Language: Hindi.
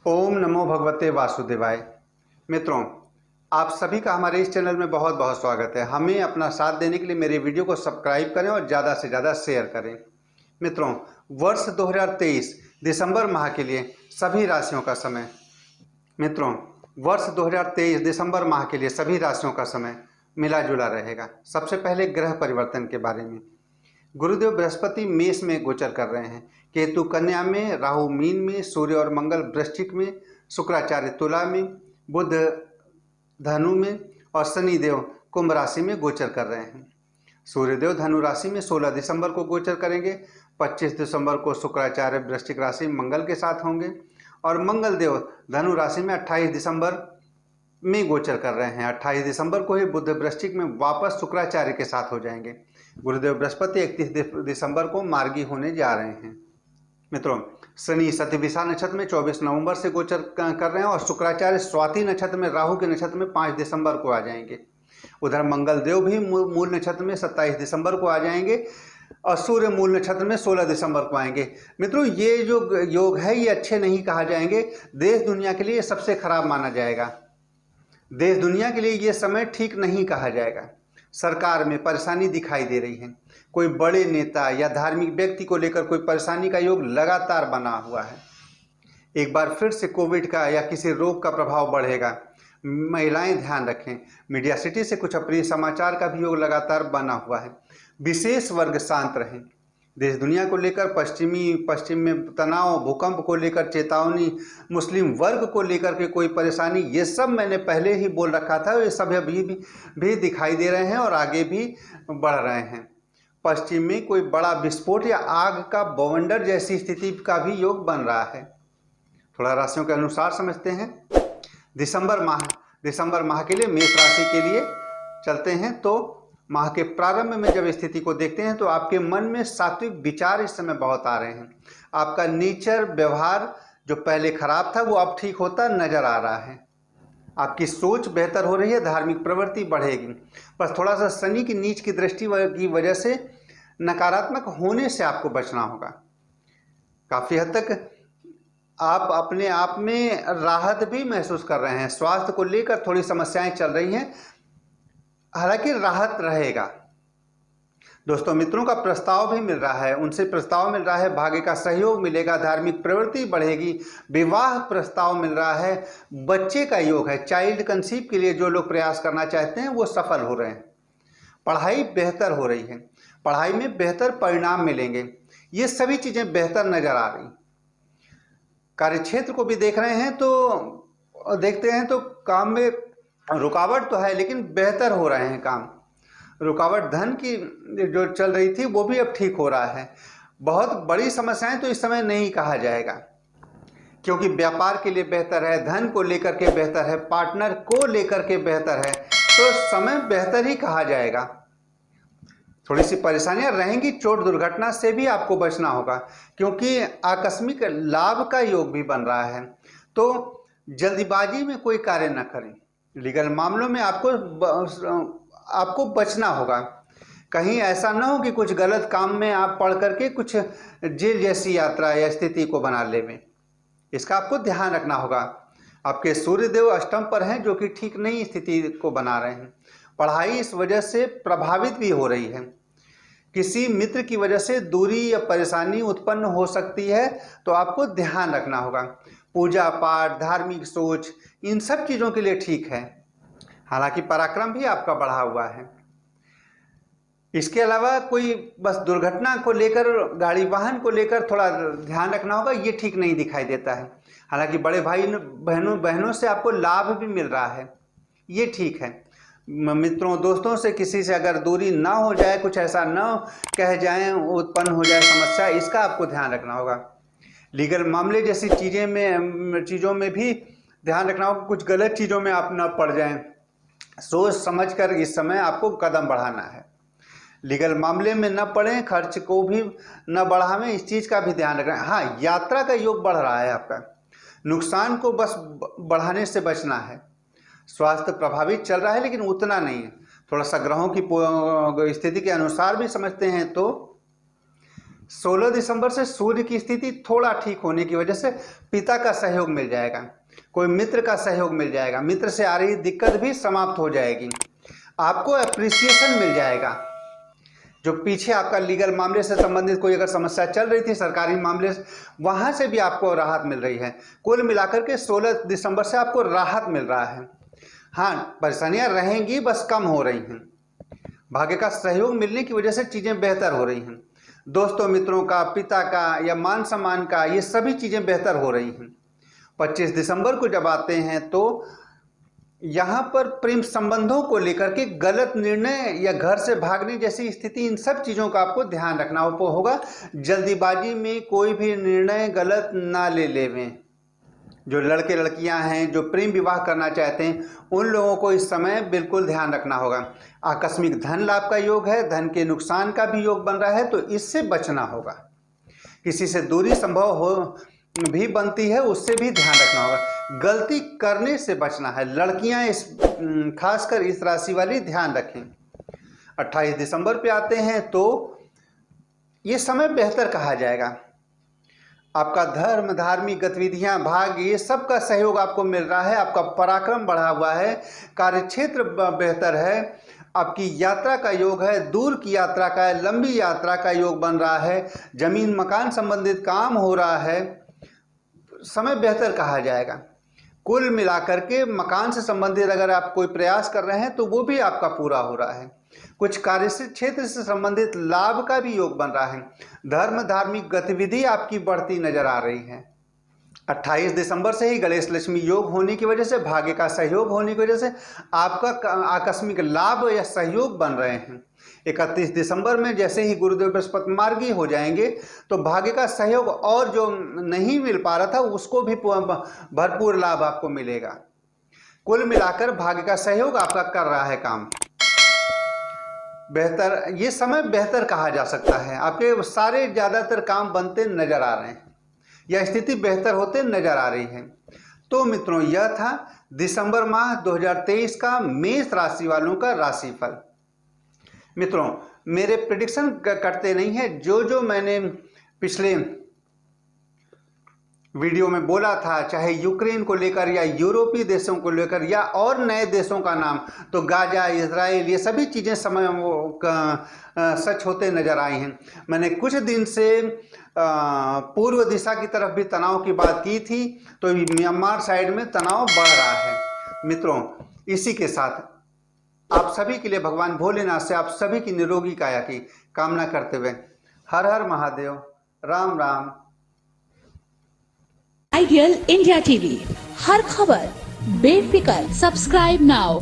ओम नमो भगवते वासुदेवाय। मित्रों, आप सभी का हमारे इस चैनल में बहुत बहुत स्वागत है। हमें अपना साथ देने के लिए मेरे वीडियो को सब्सक्राइब करें और ज़्यादा से ज़्यादा शेयर करें। मित्रों, वर्ष 2023 दिसंबर माह के लिए सभी राशियों का समय मित्रों वर्ष 2023 दिसंबर माह के लिए सभी राशियों का समय मिला जुला रहेगा। सबसे पहले ग्रह परिवर्तन के बारे में। गुरुदेव बृहस्पति मेष में गोचर कर रहे हैं, केतु कन्या में, राहु मीन में, सूर्य और मंगल वृश्चिक में, शुक्राचार्य तुला में, बुध धनु में और शनिदेव कुंभ राशि में गोचर कर रहे हैं। सूर्यदेव धनु राशि में 16 दिसंबर को गोचर करेंगे। 25 दिसंबर को शुक्राचार्य वृश्चिक राशि मंगल के साथ होंगे और मंगल देव धनु राशि में 28 दिसंबर में गोचर कर रहे हैं। 28 दिसंबर को ही बुध वृश्चिक में वापस शुक्राचार्य के साथ हो जाएंगे। गुरुदेव बृहस्पति 31 दिसंबर को मार्गी होने जा रहे हैं। मित्रों, शनि सतभिषा नक्षत्र में 24 नवंबर से गोचर कर रहे हैं और शुक्राचार्य स्वाति नक्षत्र में राहु के नक्षत्र में 5 दिसंबर को आ जाएंगे। उधर मंगल देव भी मूल नक्षत्र में 27 दिसंबर को आ जाएंगे और सूर्य मूल नक्षत्र में 16 दिसंबर को आएंगे। मित्रों, ये जो योग है ये अच्छे नहीं कहा जाएंगे। देश दुनिया के लिए सबसे खराब माना जाएगा। देश दुनिया के लिए ये समय ठीक नहीं कहा जाएगा। सरकार में परेशानी दिखाई दे रही है। कोई बड़े नेता या धार्मिक व्यक्ति को लेकर कोई परेशानी का योग लगातार बना हुआ है। एक बार फिर से कोविड का या किसी रोग का प्रभाव बढ़ेगा। महिलाएं ध्यान रखें। मीडिया सिटी से कुछ अप्रिय समाचार का भी योग लगातार बना हुआ है। विशेष वर्ग शांत रहें। देश दुनिया को लेकर पश्चिम में तनाव, भूकंप को लेकर चेतावनी, मुस्लिम वर्ग को लेकर के कोई परेशानी, ये सब मैंने पहले ही बोल रखा था। ये सब अभी भी दिखाई दे रहे हैं और आगे भी बढ़ रहे हैं। पश्चिम में कोई बड़ा विस्फोट या आग का बवंडर जैसी स्थिति का भी योग बन रहा है। थोड़ा राशियों के अनुसार समझते हैं। दिसंबर माह के लिए मेष राशि के लिए चलते हैं तो माह के प्रारंभ में जब स्थिति को देखते हैं तो आपके मन में सात्विक विचार इस समय बहुत आ रहे हैं। आपका नेचर, व्यवहार जो पहले खराब था वो अब ठीक होता नजर आ रहा है। आपकी सोच बेहतर हो रही है, धार्मिक प्रवृत्ति बढ़ेगी। बस थोड़ा सा शनि की नीच की दृष्टि की वजह से नकारात्मक होने से आपको बचना होगा। काफ़ी हद तक आप अपने आप में राहत भी महसूस कर रहे हैं। स्वास्थ्य को लेकर थोड़ी समस्याएं चल रही हैं, हालांकि राहत रहेगा। दोस्तों मित्रों का प्रस्ताव भी मिल रहा है, उनसे प्रस्ताव मिल रहा है, भाग्य का सहयोग मिलेगा, धार्मिक प्रवृत्ति बढ़ेगी, विवाह प्रस्ताव मिल रहा है, बच्चे का योग है। चाइल्ड कंसीव के लिए जो लोग प्रयास करना चाहते हैं वो सफल हो रहे हैं। पढ़ाई बेहतर हो रही है, पढ़ाई में बेहतर परिणाम मिलेंगे। ये सभी चीज़ें बेहतर नजर आ रही। कार्यक्षेत्र को भी देख रहे हैं तो देखते हैं तो काम में रुकावट तो है लेकिन बेहतर हो रहे हैं काम। रुकावट धन की जो चल रही थी वो भी अब ठीक हो रहा है। बहुत बड़ी समस्याएं तो इस समय नहीं कहा जाएगा, क्योंकि व्यापार के लिए बेहतर है, धन को लेकर के बेहतर है, पार्टनर को लेकर के बेहतर है, तो समय बेहतर ही कहा जाएगा। थोड़ी सी परेशानियां रहेंगी, चोट दुर्घटना से भी आपको बचना होगा, क्योंकि आकस्मिक लाभ का योग भी बन रहा है। तो जल्दीबाजी में कोई कार्य न करें। लीगल मामलों में आपको बचना होगा। कहीं ऐसा न हो कि कुछ गलत काम में आप पड़ करके कुछ जेल जैसी यात्रा या स्थिति को बना ले में, इसका आपको ध्यान रखना होगा। आपके सूर्यदेव अष्टम पर हैं जो कि ठीक नहीं स्थिति को बना रहे हैं। पढ़ाई इस वजह से प्रभावित भी हो रही है। किसी मित्र की वजह से दूरी या परेशानी उत्पन्न हो सकती है, तो आपको ध्यान रखना होगा। पूजा पाठ, धार्मिक सोच, इन सब चीज़ों के लिए ठीक है। हालांकि पराक्रम भी आपका बढ़ा हुआ है। इसके अलावा कोई बस दुर्घटना को लेकर, गाड़ी वाहन को लेकर थोड़ा ध्यान रखना होगा, ये ठीक नहीं दिखाई देता है। हालांकि बड़े भाई बहनों से आपको लाभ भी मिल रहा है, ये ठीक है। मित्रों दोस्तों से किसी से अगर दूरी ना हो जाए, कुछ ऐसा ना कह जाएं, उत्पन्न हो जाए समस्या, इसका आपको ध्यान रखना होगा। लीगल मामले जैसी चीज़ों में भी ध्यान रखना होगा, कुछ गलत चीज़ों में आप न पड़ जाएं। सोच समझकर इस समय आपको कदम बढ़ाना है। लीगल मामले में न पड़ें, खर्च को भी न बढ़ावें, इस चीज़ का भी ध्यान रखना है। हाँ, यात्रा का योग बढ़ रहा है आपका, नुकसान को बस बढ़ाने से बचना है। स्वास्थ्य प्रभावित चल रहा है लेकिन उतना नहीं है। थोड़ा सा ग्रहों की स्थिति के अनुसार भी समझते हैं तो 16 दिसंबर से सूर्य की स्थिति थोड़ा ठीक होने की वजह से पिता का सहयोग मिल जाएगा, कोई मित्र का सहयोग मिल जाएगा, मित्र से आ रही दिक्कत भी समाप्त हो जाएगी, आपको अप्रिसिएशन मिल जाएगा। जो पीछे आपका लीगल मामले से संबंधित कोई अगर समस्या चल रही थी, सरकारी मामले से, वहाँ से भी आपको राहत मिल रही है। कुल मिलाकर के 16 दिसंबर से आपको राहत मिल रहा है। हाँ, परेशानियाँ रहेंगी, बस कम हो रही हैं। भाग्य का सहयोग मिलने की वजह से चीज़ें बेहतर हो रही हैं। दोस्तों मित्रों का, पिता का या मान सम्मान का, ये सभी चीज़ें बेहतर हो रही हैं। 25 दिसंबर को जब आते हैं तो यहाँ पर प्रेम संबंधों को लेकर के गलत निर्णय या घर से भागने जैसी स्थिति, इन सब चीज़ों का आपको ध्यान रखना होगा। जल्दीबाजी में कोई भी निर्णय गलत ना ले लेवें। जो लड़के लड़कियां हैं जो प्रेम विवाह करना चाहते हैं, उन लोगों को इस समय बिल्कुल ध्यान रखना होगा। आकस्मिक धन लाभ का योग है, धन के नुकसान का भी योग बन रहा है, तो इससे बचना होगा। किसी से दूरी संभव हो भी बनती है, उससे भी ध्यान रखना होगा। गलती करने से बचना है। लड़कियां खासकर इस राशि वाली ध्यान रखें। 28 दिसंबर पे आते हैं तो ये समय बेहतर कहा जाएगा। आपका धर्म, धार्मिक गतिविधियां, भाग्य, ये सब का सहयोग आपको मिल रहा है। आपका पराक्रम बढ़ा हुआ है, कार्यक्षेत्र बेहतर है, आपकी यात्रा का योग है, दूर की यात्रा का है, लंबी यात्रा का योग बन रहा है, जमीन मकान संबंधित काम हो रहा है, समय बेहतर कहा जाएगा। कुल मिलाकर के मकान से संबंधित अगर आप कोई प्रयास कर रहे हैं तो वो भी आपका पूरा हो रहा है। कुछ कार्य क्षेत्र से संबंधित लाभ का भी योग बन रहा है। धर्म, धार्मिक गतिविधि आपकी बढ़ती नजर आ रही है। 28 दिसंबर से ही गणेश लक्ष्मी योग होने की वजह से, भाग्य का सहयोग होने की वजह से आपका आकस्मिक लाभ या सहयोग बन रहे हैं। 31 दिसंबर में जैसे ही गुरुदेव बृहस्पति मार्गी हो जाएंगे तो भाग्य का सहयोग और जो नहीं मिल पा रहा था उसको भी भरपूर लाभ आपको मिलेगा। कुल मिलाकर भाग्य का सहयोग आपका कर रहा है काम बेहतर। ये समय बेहतर कहा जा सकता है। आपके सारे ज़्यादातर काम बनते नजर आ रहे हैं या स्थिति बेहतर होते नजर आ रही है। तो मित्रों, यह था दिसंबर माह 2023 का मेष राशि वालों का राशिफल। मित्रों, मेरे प्रेडिक्शन करते नहीं है। जो मैंने पिछले वीडियो में बोला था, चाहे यूक्रेन को लेकर या यूरोपीय देशों को लेकर या और नए देशों का नाम, तो गाजा, इजराइल, ये सभी चीज़ें समय सच होते नजर आई हैं। मैंने कुछ दिन से पूर्व दिशा की तरफ भी तनाव की बात की थी, तो म्यांमार साइड में तनाव बढ़ रहा है। मित्रों, इसी के साथ आप सभी के लिए भगवान भोलेनाथ से आप सभी की निरोगी काया की कामना करते हुए हर हर Mahadev, Ram Ram. Ideal India TV, हर खबर बेफिक्र। Subscribe now.